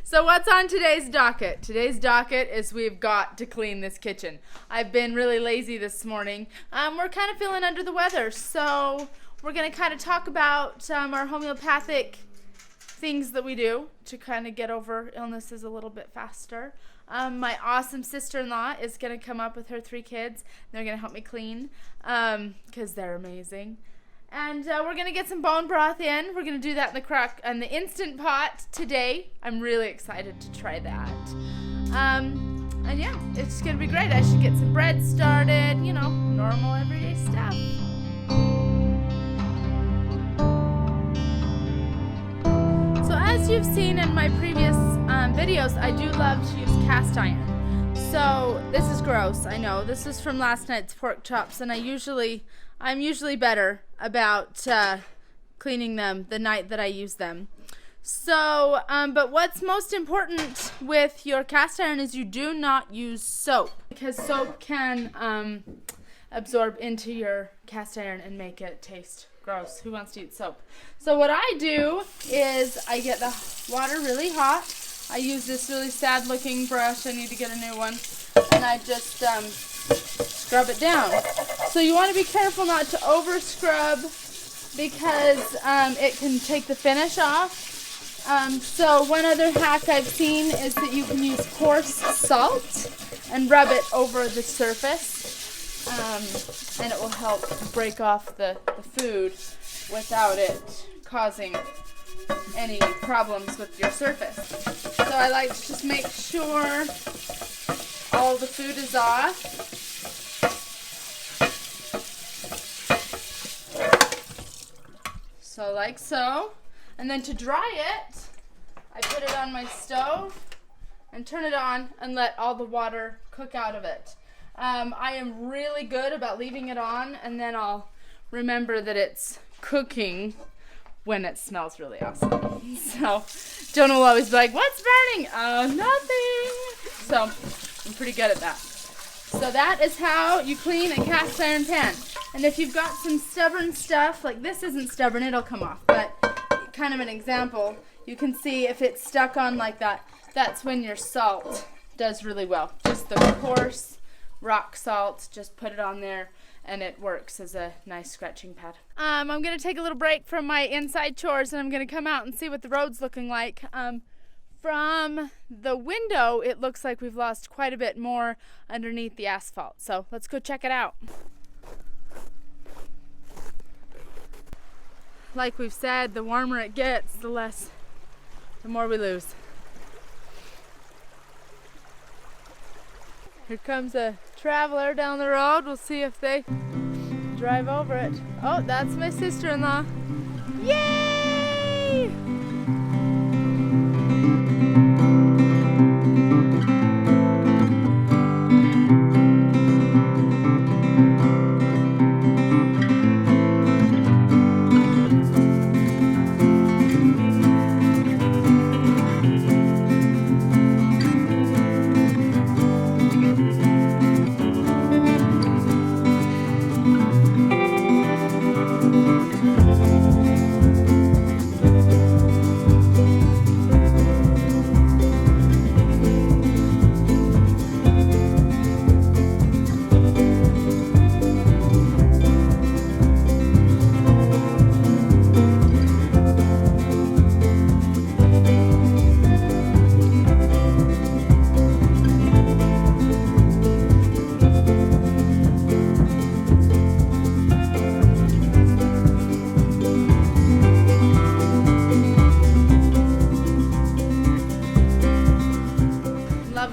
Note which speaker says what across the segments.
Speaker 1: So what's on today's docket? Today's docket is we've got to clean this kitchen. I've been really lazy this morning. We're kind of feeling under the weather, so we're going to kind of talk about our homeopathic things that we do to kind of get over illnesses a little bit faster. My awesome sister-in-law is going to come up with her 3 kids. They're going to help me clean because they're amazing. And we're going to get some bone broth in. We're going to do that in the Instant Pot today. I'm really excited to try that. And yeah, it's going to be great. I should get some bread started, you know, normal everyday stuff. So as you've seen in my previous videos, I do love to use cast iron. So this is gross, I know. This is from last night's pork chops, and I'm usually better about cleaning them the night that I use them. So, but what's most important with your cast iron is you do not use soap, because soap can absorb into your cast iron and make it taste gross. Who wants to eat soap? So what I do is I get the water really hot. I use this really sad looking brush. I need to get a new one. And I just scrub it down. So you want to be careful not to over scrub because it can take the finish off. So one other hack I've seen is that you can use coarse salt and rub it over the surface, and it will help break off the food without it causing any problems with your surface. So I like to just make sure all the food is off. So like so. And then to dry it, I put it on my stove and turn it on and let all the water cook out of it. I am really good about leaving it on, and then I'll remember that it's cooking when it smells really awesome. So Jonah will always be like, "What's burning?" Nothing. So I'm pretty good at that. So that is how you clean a cast iron pan. And if you've got some stubborn stuff, like this isn't stubborn, it'll come off, but kind of an example, you can see if it's stuck on like that, that's when your salt does really well. Just the coarse rock salt, just put it on there and it works as a nice scratching pad. I'm going to take a little break from my inside chores and I'm going to come out and see what the road's looking like. From the window, it looks like we've lost quite a bit more underneath the asphalt. So let's go check it out. Like we've said, the warmer it gets, the more we lose. Here comes a traveler down the road. We'll see if they drive over it. Oh, that's my sister-in-law. Yay!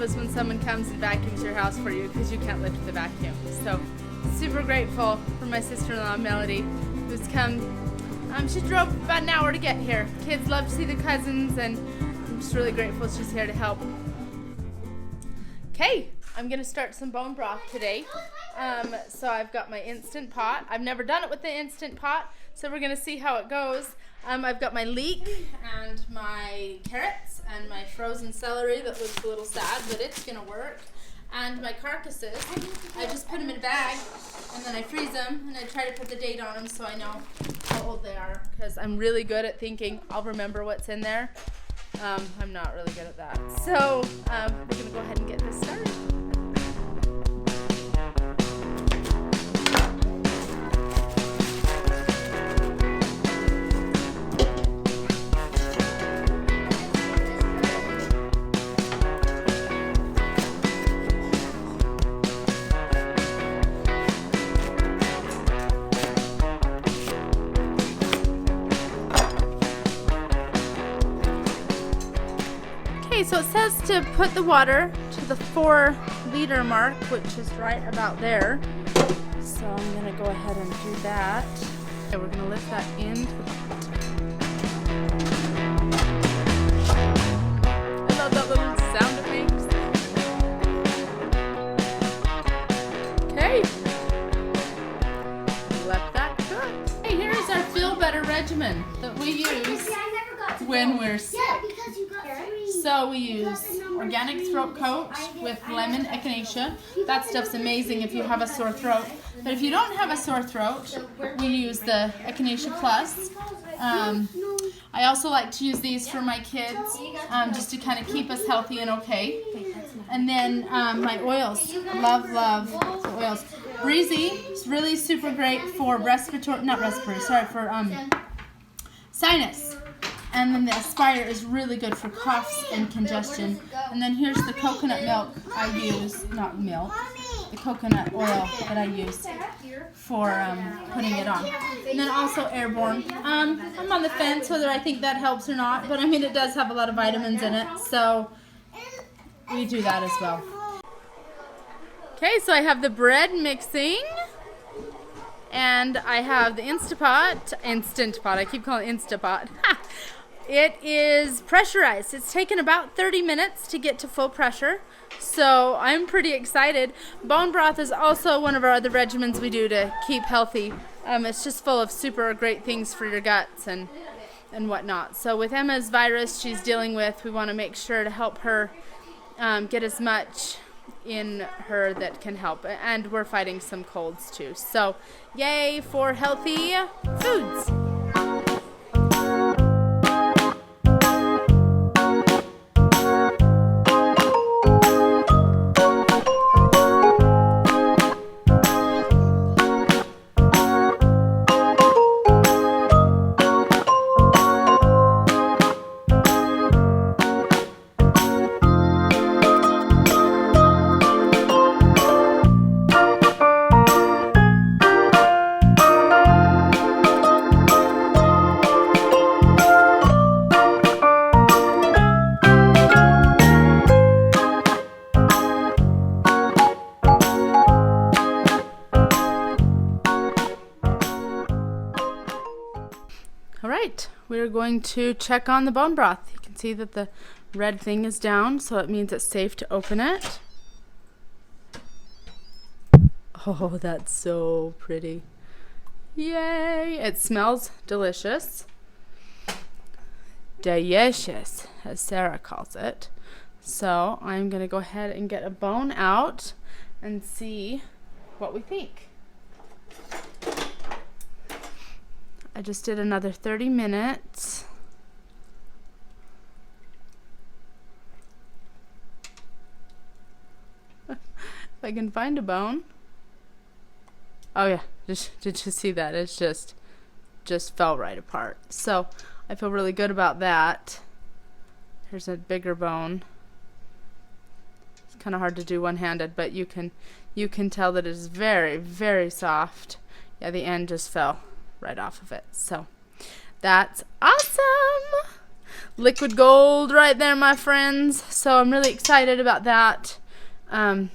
Speaker 1: Is when someone comes and vacuums your house for you because you can't lift the vacuum. So super grateful for my sister-in-law Melody, who's come. She drove about an hour to get here. Kids love to see the cousins, and I'm just really grateful she's here to help. Okay, I'm gonna start some bone broth today. So I've got my Instant Pot. I've never done it with the Instant Pot, so we're gonna see how it goes. I've got my leek and my carrots and my frozen celery that looks a little sad, but it's gonna work. And my carcasses, I just put them in a bag and then I freeze them and I try to put the date on them so I know how old they are, because I'm really good at thinking I'll remember what's in there. I'm not really good at that. So we're gonna go ahead and get this started. Okay, so it says to put the water to the 4-liter mark, which is right about there. So I'm gonna go ahead and do that. Okay, we're gonna lift that into the pot. I love that little sound it makes. Okay. Let that cook. Hey, here is our Feel Better regimen that we use when we're sick. So we use organic throat coat with lemon echinacea. That stuff's amazing if you have a sore throat. But if you don't have a sore throat, we use the Echinacea Plus. I also like to use these for my kids, just to kind of keep us healthy and okay. And then my oils. Love the oils. Breezy is really super great for sinus. And then the Aspire is really good for coughs and congestion. And then here's the coconut milk I use, not milk, the coconut oil that I use for putting it on. And then also Airborne. I'm on the fence whether I think that helps or not, but I mean it does have a lot of vitamins in it, so we do that as well. Okay, so I have the bread mixing. And I have the Instant Pot, I keep calling it Instapot. It is pressurized. It's taken about 30 minutes to get to full pressure, so I'm pretty excited. Bone broth is also one of our other regimens we do to keep healthy. It's just full of super great things for your guts and whatnot. So with Emma's virus she's dealing with, we want to make sure to help her get as much in her that can help, and we're fighting some colds too, so yay for healthy foods. Alright, we're going to check on the bone broth. You can see that the red thing is down, so it means it's safe to open it. Oh, that's so pretty. Yay! It smells delicious. Delicious, as Sarah calls it. So I'm going to go ahead and get a bone out and see what we think. I just did another 30 minutes. If I can find a bone. Oh yeah, did you see that? It's just fell right apart. So I feel really good about that. Here's a bigger bone. It's kind of hard to do one-handed, but you can tell that it is very, very soft. Yeah, the end just fell right off of it. So that's awesome. Liquid gold right there, my friends. So I'm really excited about that, to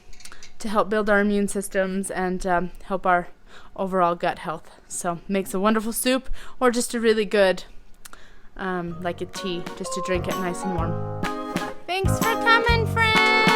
Speaker 1: help build our immune systems and help our overall gut health. So makes a wonderful soup, or just a really good like a tea, just to drink it nice and warm. Thanks for coming, friends.